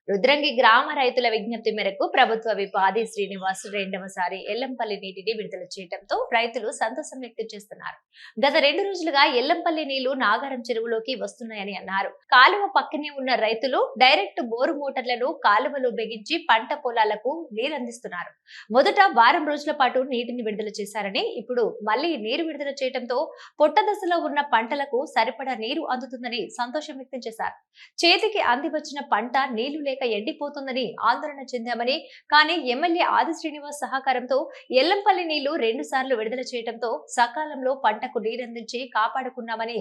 రుద్రంగి గ్రామ రైతుల విజ్ఞప్తి మేరకు ప్రభుత్వ విప్ ఆది శ్రీనివాస్ రెండవసారి ఎల్లంపల్లి నీటిని విడుదల చేయడంతో రైతులు సంతోషం వ్యక్తం చేస్తున్నారు. గత 2 రోజులుగా ఎల్లంపల్లి నీళ్లు నాగారం చెరువులోకి వస్తున్నాయని అన్నారు. కాలువ పక్కనే ఉన్న రైతులు డైరెక్ట్ బోరు మోటార్లను కాలువలో బిగించి పంట పొలాలకు నీరందిస్తున్నారు. మొదట వారం రోజుల పాటు నీటిని విడుదల చేశారని, ఇప్పుడు మళ్లీ నీరు విడుదల చేయడంతో పొట్ట దశలో ఉన్న పంటలకు సరిపడా నీరు అందుతుందని సంతోషం వ్యక్తం చేశారు. చేతికి అంది వచ్చిన పంట నీళ్లు లేక ఎండిపోతుందని ఆందోళన చెందామని, కానీ ఎమ్మెల్యే ఆది శ్రీనివాస్ సహకారంతో ఎల్లంపల్లి నీళ్లు 2 సార్లు విడుదల చేయడంతో సకాలంలో పంటకు నీరందించి కాపాడుకున్నామని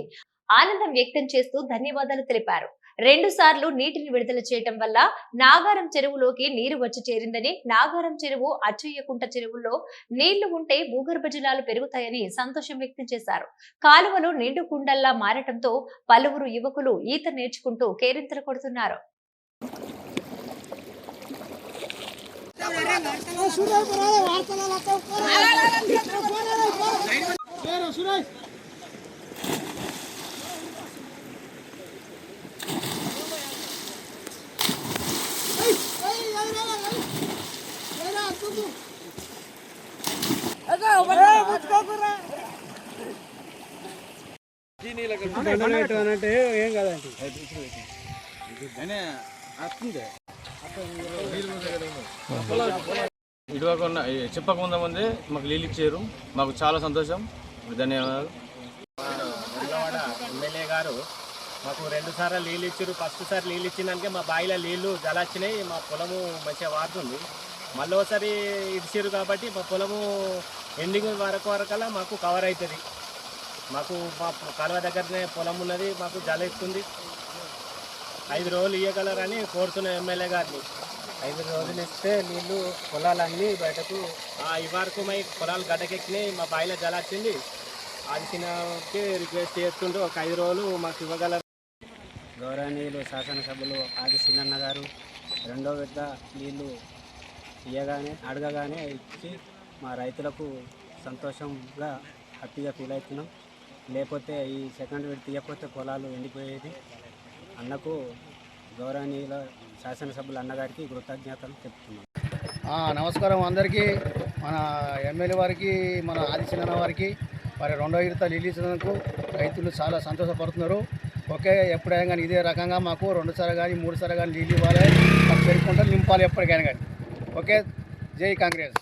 ఆనందం వ్యక్తం చేస్తూ ధన్యవాదాలు తెలిపారు. 2 సార్లు నీటిని విడుదల చేయడం వల్ల నాగారం చెరువులోకి నీరు వచ్చి చేరిందని, నాగారం చెరువు, అచ్చయ్యకుంట చెరువుల్లో నీళ్లు ఉంటే భూగర్భ జలాలు పెరుగుతాయని సంతోషం వ్యక్తం చేశారు. కాలువలు నిండు కుండల్లా మారటంతో పలువురు యువకులు ఈత నేర్చుకుంటూ కేరింతలు కొడుతున్నారు. ఏం కాదండి ఇటువకుండా చెప్పకుండా ముందే మాకు నీళ్ళు ఇచ్చారు. మాకు చాలా సంతోషం, ధన్యవాదాలు. ఎమ్మెల్యే గారు మాకు 2 సార్లు నీళ్ళు ఇచ్చారు. ఫస్ట్ సారి నీళ్ళు ఇచ్చినాకే మా బావిలో నీళ్లు జలాచ్చినాయి, మా పొలము మంచిగా వాడుతుంది. మళ్ళీ ఒకసారి ఇచ్చారు కాబట్టి మా పొలము ఎండింగ్ వరకల్లా మాకు కవర్ అవుతుంది. మాకు మా కాలువ దగ్గరనే పొలం ఉన్నది, మాకు జలెత్తుంది. 5 రోజులు ఇవ్వగలరని కోరుతున్నాం ఎమ్మెల్యే గారిని. 5 రోజులు ఇస్తే నీళ్ళు పొలాలన్నీ బయటకు ఈ వరకు మా పొలాలు గడ్డకెక్కినాయి, మా బావిలో జలాచింది. ఆదిశీనకి రిక్వెస్ట్ చేస్తుంటూ ఒక 5 రోజులు మాకు ఇవ్వగలరు. గౌరవనీయులు శాసనసభ్యులు ఆది శ్రీనన్న గారు 2వ విడత నీళ్లు అడగగానే ఇచ్చి మా రైతులకు సంతోషంగా హ్యాపీగా ఫీల్ అవుతున్నాం. లేకపోతే ఈ సెకండ్ విడత తీయకపోతే పొలాలు ఎండిపోయేది. అన్నకు గౌరవనీయుల శాసనసభ్యులు అన్నగారికి కృతజ్ఞతలు చెప్తున్నాం. నమస్కారం అందరికీ. మన ఎమ్మెల్యే వారికి, మన ఆది శ్రీనన్న వారికి మరి 2వ విడత నీళ్ళు ఇచ్చినందుకు రైతులు చాలా సంతోషపడుతున్నారు. ఓకే, ఎప్పుడైనా కానీ ఇదే రకంగా మాకు 2 సార్లు కానీ 3 సార్లు కానీ నీళ్ళు ఇవ్వాలి, మాకు సరిపోకుండా నింపాలి ఎప్పటికైనా కానీ. ఓకే, జై కాంగ్రెస్.